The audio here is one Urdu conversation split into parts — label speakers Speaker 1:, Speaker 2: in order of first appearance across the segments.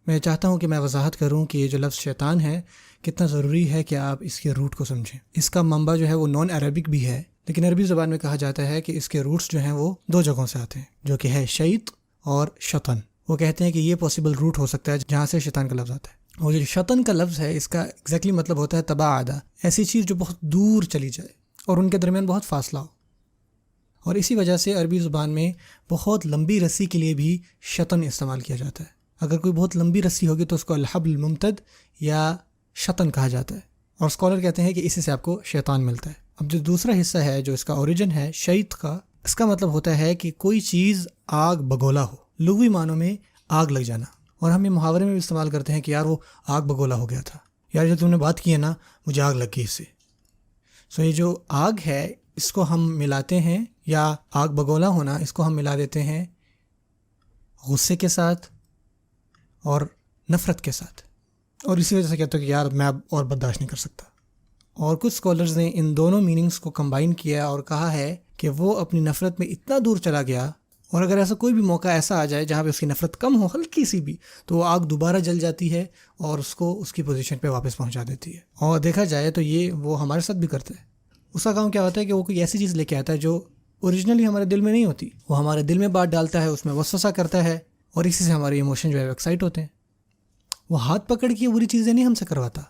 Speaker 1: میں چاہتا ہوں کہ میں وضاحت کروں کہ یہ جو لفظ شیطان ہے کتنا ضروری ہے کہ آپ اس کے روٹ کو سمجھیں۔ اس کا منبع جو ہے وہ نان عربک بھی ہے، لیکن عربی زبان میں کہا جاتا ہے کہ اس کے روٹس جو ہیں وہ دو جگہوں سے آتے ہیں، جو کہ ہے شیط اور شطن۔ وہ کہتے ہیں کہ یہ پاسبل روٹ ہو سکتا ہے جہاں سے شیطان کا لفظ آتا ہے۔ اور جو شطن کا لفظ ہے اس کا ایگزیکٹلی مطلب ہوتا ہے تباعدہ، ایسی چیز جو بہت دور چلی جائے اور ان کے درمیان بہت فاصلہ ہو۔ اور اسی وجہ سے عربی زبان میں بہت لمبی رسی کے لیے بھی شطن استعمال کیا جاتا ہے۔ اگر کوئی بہت لمبی رسی ہوگی تو اس کو الحبل الممتد یا شطن کہا جاتا ہے، اور اسکالر کہتے ہیں کہ اسی سے آپ کو شیطان ملتا ہے۔ اب جو دوسرا حصہ ہے جو اس کا اوریجن ہے شیط کا، اس کا مطلب ہوتا ہے کہ کوئی چیز آگ بگولا ہو، لغوی معنوں میں آگ لگ جانا۔ اور ہم یہ محاورے میں بھی استعمال کرتے ہیں کہ یار وہ آگ بگولا ہو گیا تھا، یار جو تم نے بات کی ہے نا مجھے آگ لگ گئی اس سے۔ سو یہ جو آگ ہے اس کو ہم ملاتے ہیں، یا آگ بگولا ہونا اس کو ہم ملا دیتے ہیں غصے کے ساتھ اور نفرت کے ساتھ، اور اسی وجہ سے کہتا ہوں کہ یار میں اب اور برداشت نہیں کر سکتا۔ اور کچھ اسکالرز نے ان دونوں میننگز کو کمبائن کیا اور کہا ہے کہ وہ اپنی نفرت میں اتنا دور چلا گیا، اور اگر ایسا کوئی بھی موقع ایسا آ جائے جہاں پہ اس کی نفرت کم ہو ہلکی سی بھی، تو وہ آگ دوبارہ جل جاتی ہے اور اس کو اس کی پوزیشن پہ واپس پہنچا دیتی ہے۔ اور دیکھا جائے تو یہ وہ ہمارے ساتھ بھی کرتا ہے۔ اس کا کام کیا ہوتا ہے کہ وہ کوئی ایسی چیز لے کے آتا ہے جو اوریجنلی ہمارے دل میں نہیں ہوتی، وہ ہمارے دل میں بات ڈالتا ہے، اس میں وسوسہ کرتا ہے، اور اسی سے ہمارے ایموشن جو ہے ایکسائٹ ہوتے ہیں۔ وہ ہاتھ پکڑ کے بری چیزیں نہیں ہم سے کرواتا،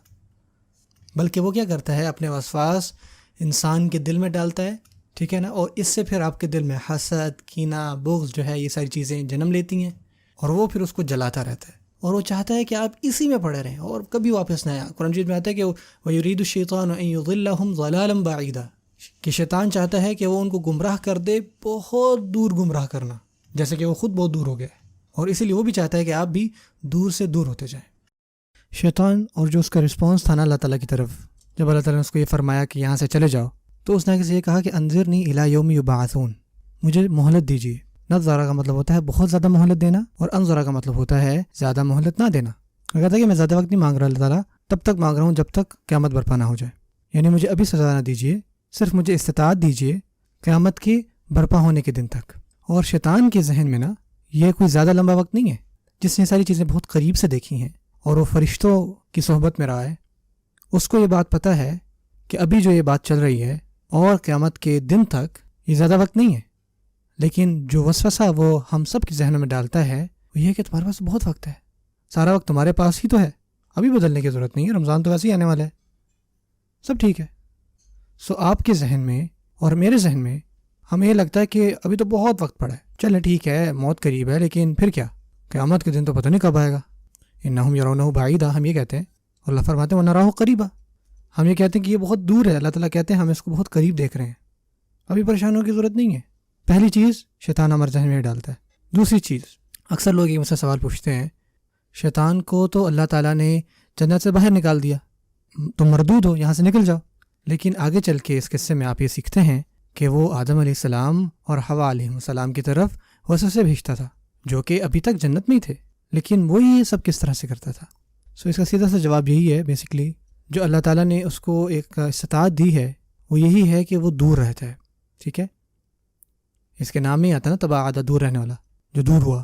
Speaker 1: بلکہ وہ کیا کرتا ہے اپنے وسواس انسان کے دل میں ڈالتا ہے، ٹھیک ہے نا، اور اس سے پھر آپ کے دل میں حسد، کینہ، بغض جو ہے یہ ساری چیزیں جنم لیتی ہیں، اور وہ پھر اس کو جلاتا رہتا ہے، اور وہ چاہتا ہے کہ آپ اسی میں پڑے رہیں اور کبھی واپس نہ آئیں۔ قرآن مجید میں آتا ہے کہ وَيُرِيدُ الشَّيْطَانُ أَن يُضِلَّهُمْ ضَلَالًا بَعِيدًا، کہ شیطان چاہتا ہے کہ وہ ان کو گمراہ کر دے، بہت دور گمراہ کرنا، جیسے کہ وہ خود بہت دور ہو گیا ہے، اور اسی لیے وہ بھی چاہتا ہے کہ آپ بھی دور سے دور ہوتے جائیں۔ شیطان اور جو اس کا رسپانس تھا نا اللہ تعالیٰ کی طرف، جب اللہ تعالیٰ نے اس کو یہ فرمایا کہ یہاں سے چلے جاؤ، تو اس نے کسی یہ کہا کہ انذرنی الی یوم یبعثون، مجھے مہلت دیجیے۔ نظرہ کا مطلب ہوتا ہے بہت زیادہ مہلت دینا، اور انظرہ کا مطلب ہوتا ہے زیادہ مہلت نہ دینا۔ وہ کہتا ہے کہ میں زیادہ وقت نہیں مانگ رہا اللہ تعالیٰ، تب تک مانگ رہا ہوں جب تک قیامت برپا نہ ہو جائے، یعنی مجھے ابھی سزا نہ دیجیے، صرف مجھے استطاعت دیجیے قیامت کے برپا ہونے کے دن تک۔ اور شیطان کے ذہن میں نا یہ کوئی زیادہ لمبا وقت نہیں ہے، جس نے ساری چیزیں بہت قریب سے دیکھی ہیں اور وہ فرشتوں کی صحبت میں رہا ہے، اس کو یہ بات پتہ ہے کہ ابھی جو یہ بات چل رہی ہے اور قیامت کے دن تک یہ زیادہ وقت نہیں ہے۔ لیکن جو وسوسہ وہ ہم سب کے ذہنوں میں ڈالتا ہے وہ یہ ہے کہ تمہارے پاس بہت وقت ہے، سارا وقت تمہارے پاس ہی تو ہے، ابھی بدلنے کی ضرورت نہیں ہے، رمضان تو ویسے ہی آنے والا ہے، سب ٹھیک ہے۔ سو آپ کے ذہن میں اور میرے ذہن میں ہمیں یہ لگتا ہے کہ ابھی تو بہت وقت پڑا ہے، چلے ٹھیک ہے موت قریب ہے، لیکن پھر کیا، قیامت کے دن تو پتہ نہیں کب آئے گا۔ انہم یرونہ بعیدا، ہم یہ کہتے ہیں، اور اللہ فرماتے ہیں ونراہ قریبا، ہم یہ کہتے ہیں کہ یہ بہت دور ہے، اللہ تعالیٰ کہتے ہیں ہم اس کو بہت قریب دیکھ رہے ہیں، ابھی پریشان ہونے کی ضرورت نہیں ہے۔ پہلی چیز شیطان ہمارے ذہن میں ڈالتا ہے۔ دوسری چیز، اکثر لوگ یہ مجھ سے سوال پوچھتے ہیں، شیطان کو تو اللہ تعالیٰ نے جنت سے باہر نکال دیا، تم مردود ہو، یہاں سے نکل جاؤ۔ لیکن آگے چل کے اس قصے میں آپ یہ سیکھتے ہیں کہ وہ آدم علیہ السلام اور حوا علیہ السلام کی طرف وسوسے بھیجتا تھا، جو کہ ابھی تک جنت میں ہی تھے، لیکن وہ یہ سب کس طرح سے کرتا تھا۔ سو اس کا سیدھا سا جواب یہی ہے، بیسکلی جو اللہ تعالیٰ نے اس کو ایک استطاعت دی ہے وہ یہی ہے کہ وہ دور رہتا ہے، ٹھیک ہے، اس کے نام میں ہی آتا ہے نا تباعدہ، دور رہنے والا، جو دور ہوا۔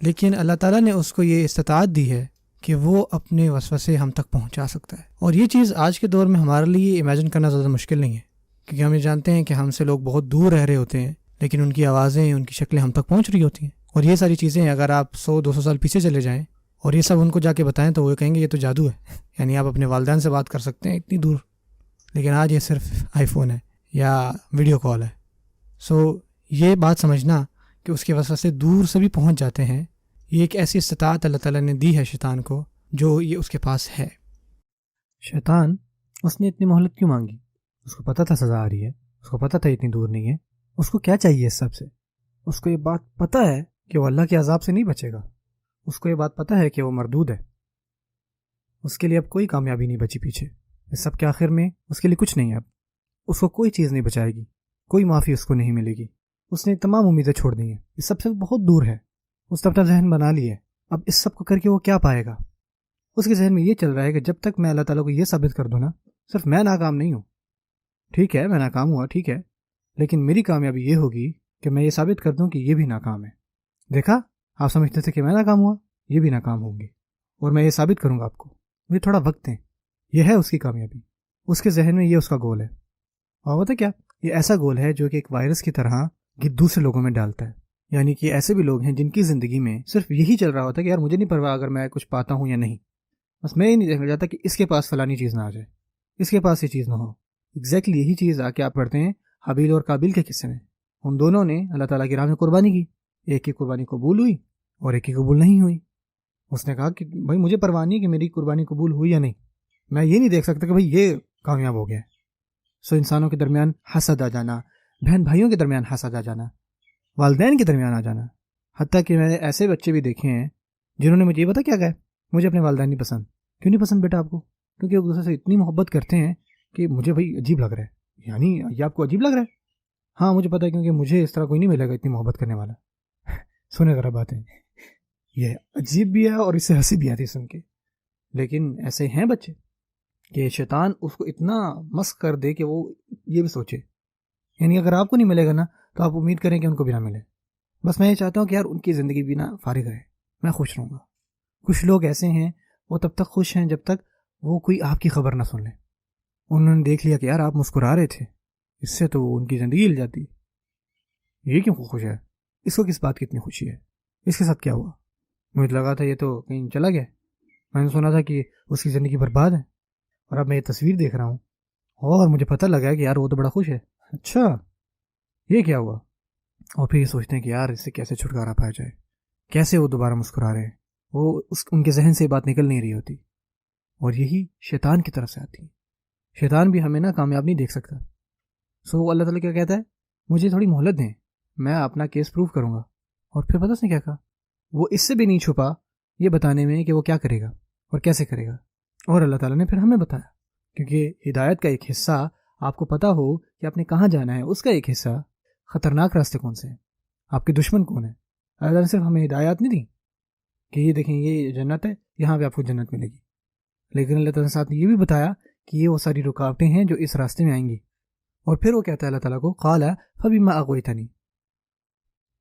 Speaker 1: لیکن اللہ تعالیٰ نے اس کو یہ استطاعت دی ہے کہ وہ اپنے وسوسے ہم تک پہنچا سکتا ہے، اور یہ چیز آج کے دور میں ہمارے لیے امیجن کرنا زیادہ مشکل نہیں ہے، کیونکہ ہم یہ جانتے ہیں کہ ہم سے لوگ بہت دور رہ رہے ہوتے ہیں، لیکن ان کی آوازیں، ان کی شکلیں ہم تک پہنچ رہی ہوتی ہیں، اور یہ ساری چیزیں اگر آپ 100-200 سال پیچھے چلے جائیں اور یہ سب ان کو جا کے بتائیں تو وہ کہیں گے یہ تو جادو ہے، یعنی آپ اپنے والدین سے بات کر سکتے ہیں اتنی دور، لیکن آج یہ صرف آئی فون ہے یا ویڈیو کال ہے۔ سو یہ بات سمجھنا کہ اس کے وسوسے دور سے بھی پہنچ جاتے ہیں، یہ ایک ایسی استطاعت اللہ تعالیٰ نے دی ہے شیطان کو جو یہ اس کے پاس ہے۔ شیطان اس نے اتنی مہلت کیوں مانگی؟ اس کو پتہ تھا سزا آ رہی ہے، اس کو پتہ تھا اتنی دور نہیں ہے، اس کو کیا چاہیے اس سب سے؟ اس کو یہ بات پتہ ہے کہ وہ اللہ کے عذاب سے نہیں بچے گا، اس کو یہ بات پتہ ہے کہ وہ مردود ہے، اس کے لیے اب کوئی کامیابی نہیں بچی پیچھے، اس سب کے آخر میں اس کے لیے کچھ نہیں ہے، اب اس کو کوئی چیز نہیں بچائے گی، کوئی معافی اس کو نہیں ملے گی، اس نے تمام امیدیں چھوڑ دی ہیں، اس سب سے بہت دور ہے، اس نے اپنا ذہن بنا لی ہے، اب اس سب کو کر کے وہ کیا پائے گا؟ اس کے ذہن میں یہ چل رہا ہے کہ جب تک میں اللہ تعالیٰ کو یہ ثابت کر دوں نا، صرف میں ناکام نہیں ہوں، ٹھیک ہے میں ناکام ہوا ٹھیک ہے، لیکن میری کامیابی یہ ہوگی کہ میں یہ ثابت کر دوں کہ یہ بھی ناکام ہے، دیکھا آپ سمجھتے تھے کہ میں ناکام ہوا، یہ بھی ناکام ہوں گے، اور میں یہ ثابت کروں گا آپ کو، مجھے تھوڑا وقت دیں. یہ ہے اس کی کامیابی، اس کے ذہن میں یہ اس کا گول ہے. اور پتہ کیا، یہ ایسا گول ہے جو کہ ایک وائرس کی طرح دوسرے لوگوں میں ڈالتا ہے. یعنی کہ ایسے بھی لوگ ہیں جن کی زندگی میں صرف یہی چل رہا ہوتا ہے کہ یار مجھے نہیں پرواہ اگر میں کچھ پاتا ہوں یا نہیں، بس میں یہ نہیں دیکھنا چاہتا کہ اس کے پاس فلانی چیز نہ آ جائے، اس کے پاس یہ چیز نہ ہو. ایگزیکٹلی یہی چیز آ کے آپ پڑھتے ہیں حابیل اور قابیل کے قصے میں. ان دونوں نے اللہ تعالیٰ کی راہ میں قربانی کی، ایک کی قربانی قبول ہوئی اور ایک کی قبول نہیں ہوئی. اس نے کہا کہ بھائی مجھے پرواہ نہیں کہ میری قربانی قبول ہوئی یا نہیں، میں یہ نہیں دیکھ سکتا کہ بھائی یہ کامیاب ہو گیا. سو انسانوں کے درمیان حسد آ جانا، بہن بھائیوں کے درمیان حسد آ جانا، والدین کے درمیان آ جانا. حتیٰ کہ میں نے ایسے بچے بھی دیکھے ہیں جنہوں نے مجھے یہ پتا کیا کہا، مجھے اپنے والدین نہیں پسند. کیوں نہیں پسند بیٹا آپ کو؟ کیونکہ ایک دوسرے سے اتنی محبت کرتے ہیں کہ مجھے بھائی عجیب لگ رہا ہے. یعنی یہ آپ کو عجیب لگ رہا ہے؟ ہاں مجھے پتا ہے، کیونکہ مجھے اس طرح کوئی نہیں ملے گا اتنی محبت کرنے والا. سنے ذرا باتیں، یہ عجیب بھی ہے اور اس سے ہنسی بھی آتی سن کے. لیکن ایسے ہیں بچے کہ شیطان اس کو اتنا مسخ کر دے کہ وہ یہ بھی سوچے. یعنی اگر آپ کو نہیں ملے گا نا تو آپ امید کریں کہ ان کو بھی نہ ملے. بس میں یہ چاہتا ہوں کہ یار ان کی زندگی بھی نا فارغ رہے، میں خوش رہوں گا. کچھ لوگ ایسے ہیں وہ تب تک خوش ہیں جب تک وہ کوئی آپ کی خبر نہ سن لیں. انہوں نے دیکھ لیا کہ یار آپ مسکرا رہے تھے، اس سے تو ان کی زندگی ہل جاتی. یہ کیوں خوش ہے؟ اس کو کس بات کی اتنی خوشی ہے؟ اس کے ساتھ کیا ہوا؟ مجھے لگا تھا یہ تو کہیں چلا گیا. میں نے سنا تھا کہ اس کی زندگی برباد ہے، اور اب میں یہ تصویر دیکھ رہا ہوں اور مجھے پتہ لگا کہ یار وہ تو بڑا خوش ہے. اچھا یہ کیا ہوا؟ اور پھر یہ سوچتے ہیں کہ یار اس سے کیسے چھٹکارا پایا جائے، کیسے وہ دوبارہ مسکرا رہے ہیں. وہ ان کے ذہن سے یہ بات نکل نہیں رہی ہوتی. اور یہی شیطان کی طرف سے آتی ہے. شیطان بھی ہمیں نا کامیاب نہیں دیکھ سکتا. سو اللہ تعالیٰ کیا کہتا ہے، مجھے تھوڑی مہلت دیں، میں اپنا کیس پروف کروں گا. اور پھر پتہ اس نے کیا کہا، وہ اس سے بھی نہیں چھپا یہ بتانے میں کہ وہ کیا کرے گا اور کیسے کرے گا. اور اللہ تعالیٰ نے پھر ہمیں بتایا، کیونکہ ہدایت کا ایک حصہ آپ کو پتہ ہو کہ آپ نے کہاں جانا ہے، اس کا ایک حصہ خطرناک راستے کون سے ہیں، آپ کے دشمن کون ہیں. اللہ تعالیٰ نے صرف ہمیں ہدایات نہیں دی کہ یہ دیکھیں یہ جنت ہے، یہاں پہ آپ کو جنت ملے گی، لیکن اللہ تعالیٰ نے ساتھ یہ بھی بتایا کہ یہ وہ ساری رکاوٹیں ہیں جو اس راستے میں آئیں گی. اور پھر وہ کہتا ہے اللہ تعالیٰ کو قال فبما اغویتنی،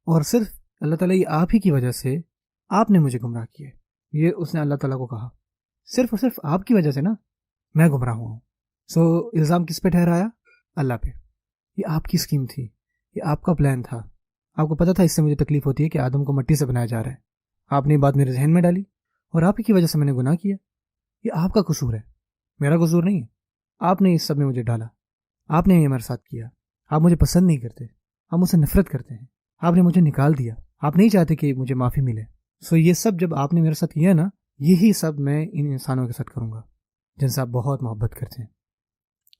Speaker 1: اور صرف اللہ تعالیٰ یہ آپ ہی کی وجہ سے آپ نے مجھے گمراہ کیا. یہ اس نے اللہ تعالیٰ کو کہا، صرف اور صرف آپ کی وجہ سے نا میں گمراہ ہوا ہوں. سو الزام کس پہ ٹھہرایا؟ اللہ پہ. یہ آپ کی اسکیم تھی، یہ آپ کا پلان تھا. آپ کو پتہ تھا اس سے مجھے تکلیف ہوتی ہے کہ آدم کو مٹی سے بنایا جا رہا ہے. آپ نے یہ بات میرے ذہن میں ڈالی اور آپ ہی کی وجہ سے میں نے گناہ کیا. یہ آپ کا قصور ہے، میرا قصور نہیں ہے. آپ نے اس سب میں مجھے ڈالا، آپ نے یہ میرے ساتھ کیا. آپ مجھے پسند نہیں کرتے، آپ مجھ سے نفرت کرتے ہیں، آپ نے مجھے نکال دیا، آپ نہیں چاہتے کہ مجھے معافی ملے. سو یہ سب جب آپ نے میرے ساتھ کیا نا، یہی سب میں ان انسانوں کے ساتھ کروں گا جن سے آپ بہت محبت کرتے ہیں.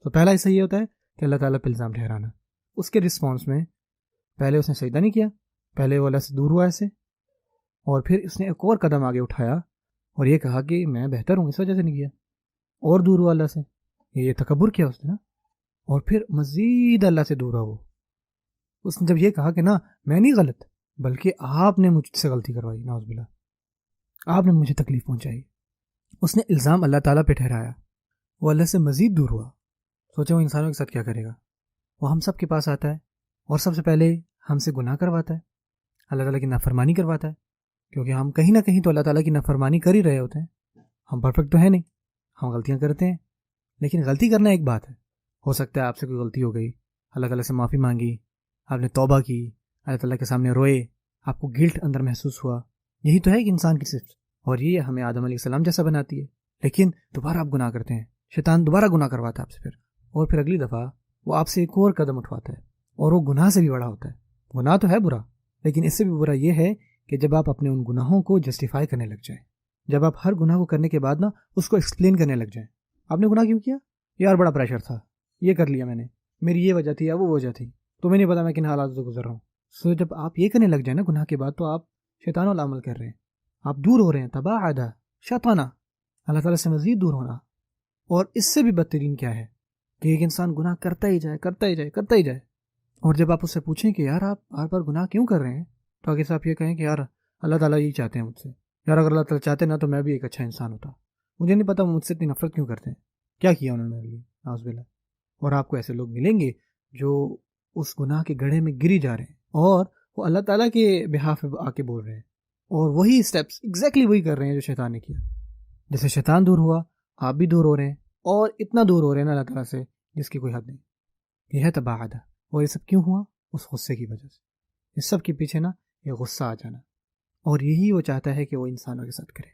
Speaker 1: تو پہلا حصہ یہ ہوتا ہے کہ اللہ تعالیٰ پہ الزام ٹھہرانا. اس کے رسپانس میں پہلے اس نے سجدہ نہیں کیا، پہلے وہ اللہ سے دور ہوا ایسے، اور پھر اس نے ایک اور قدم آگے اٹھایا اور یہ کہا کہ میں بہتر ہوں، اس وجہ سے نہیں کیا، اور دور ہوا اللہ سے. یہ تکبر کیا اس نے نا. اور پھر مزید اللہ سے دور ہوا وہ. اس نے جب یہ کہا کہ نا میں نہیں غلط، بلکہ آپ نے مجھ سے غلطی کروائی، نعوذ باللہ، آپ نے مجھے تکلیف پہنچائی. اس نے الزام اللہ تعالیٰ پہ ٹھہرایا. وہ اللہ سے مزید دور ہوا. سوچیں وہ انسانوں کے ساتھ کیا کرے گا. وہ ہم سب کے پاس آتا ہے اور سب سے پہلے ہم سے گناہ کرواتا ہے، اللہ تعالیٰ کی نافرمانی کرواتا ہے، کیونکہ ہم کہیں نہ کہیں تو اللہ تعالیٰ کی نافرمانی کر ہی رہے ہوتے ہیں. ہم پرفیکٹ تو ہیں نہیں، ہم غلطیاں کرتے ہیں. لیکن غلطی کرنا ایک بات ہے، ہو سکتا ہے آپ سے کوئی غلطی ہو گئی، اللہ تعالیٰ سے معافی مانگی، آپ نے توبہ کی، اللہ تعالیٰ کے سامنے روئے، آپ کو گلٹ اندر محسوس ہوا. یہی تو ہے کہ انسان کی صفت، اور یہ ہمیں آدم علیہ السلام جیسا بناتی ہے. لیکن دوبارہ آپ گناہ کرتے ہیں، شیطان دوبارہ گناہ کرواتا ہے آپ سے، اور پھر اگلی دفعہ وہ آپ سے ایک اور قدم اٹھواتا ہے، اور وہ گناہ سے بھی بڑا ہوتا ہے. گناہ تو ہے برا، لیکن اس سے بھی برا یہ ہے کہ جب آپ اپنے ان گناہوں کو جسٹیفائی کرنے لگ جائیں، جب آپ ہر گناہ کو کرنے کے بعد نا اس کو ایکسپلین کرنے لگ جائیں. آپ نے گناہ کیوں کیا؟ یار بڑا پریشر تھا، یہ کر لیا میں نے، میری یہ وجہ تھی یا وہ وجہ تھی، تمہیں نہیں پتا میں کن حالات سے گزر رہا ہوں. سو جب آپ یہ کرنے لگ جائیں نا گناہ کے بعد، تو آپ شیطان والا عمل کر رہے ہیں، آپ دور ہو رہے ہیں. تباعد شیطانہ، اللہ تعالیٰ سے مزید دور ہونا. اور اس سے بھی بدترین کیا ہے کہ ایک انسان گناہ کرتا ہی جائے، کرتا ہی جائے، کرتا ہی جائے. اور جب آپ اس سے پوچھیں کہ یار آپ بار بار گناہ کیوں کر رہے ہیں، تو آگے سے آپ یہ کہیں کہ یار اللہ تعالیٰ یہی چاہتے ہیں مجھ سے. یار اگر اللہ تعالیٰ چاہتے نا تو میں بھی ایک اچھا انسان ہوتا. مجھے نہیں پتا وہ مجھ سے اتنی نفرت کیوں کرتے ہیں، کیا کیا انہوں نے میرے لیے، نعوذ باللہ. اور آپ کو ایسے لوگ ملیں گے جو اس گناہ کے گڑھے میں گری جا رہے ہیں، اور وہ اللہ تعالیٰ کے بہاف پہ آ کے بول رہے ہیں، اور وہی اسٹیپس ایگزیکٹلی وہی کر رہے ہیں جو شیطان نے کیا. جیسے شیطان دور ہوا، آپ بھی دور ہو رہے ہیں، اور اتنا دور ہو رہے ہیں نا اللہ تعالیٰ سے جس کی کوئی حد نہیں. یہ ہے تباعدہ. اور یہ سب کیوں ہوا؟ اس غصے کی وجہ سے. اس سب کے پیچھے نا یہ غصہ آ جانا، اور یہی وہ چاہتا ہے کہ وہ انسانوں کے ساتھ کرے.